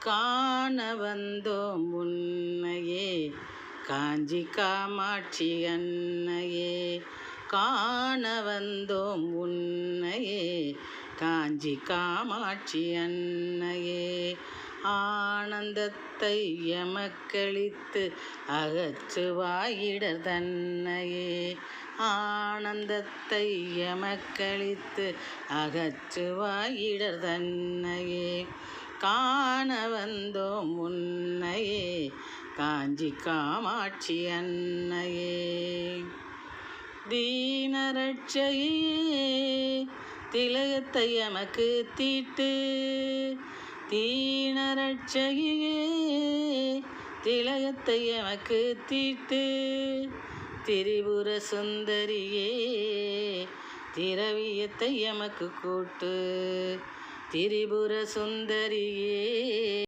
காண வந்தோம் உன்னையே காஞ்சி காமாட்சி அன்னையே. காண வந்தோம் உன்னையே காஞ்சி காமாட்சி அன்னையே. ஆனந்தத்தை எமக்களித்து அகற்றுவாயிடர் தன்னையே. ஆனந்தத்தை எமக்களித்து அகற்றுவாயிடர் தன்னையே. காண வந்தோம் உன்னையே காஞ்சி காமாட்சி அன்னையே. தீனரட்சையே திலகத்தை எமக்கு தீட்டு. தீனரட்சையே திலகத்தை எமக்கு தீட்டு. திரிபுர சுந்தரியே திரவியத்தை எமக்கு கூட்டு. திரிபுர சுந்தரியே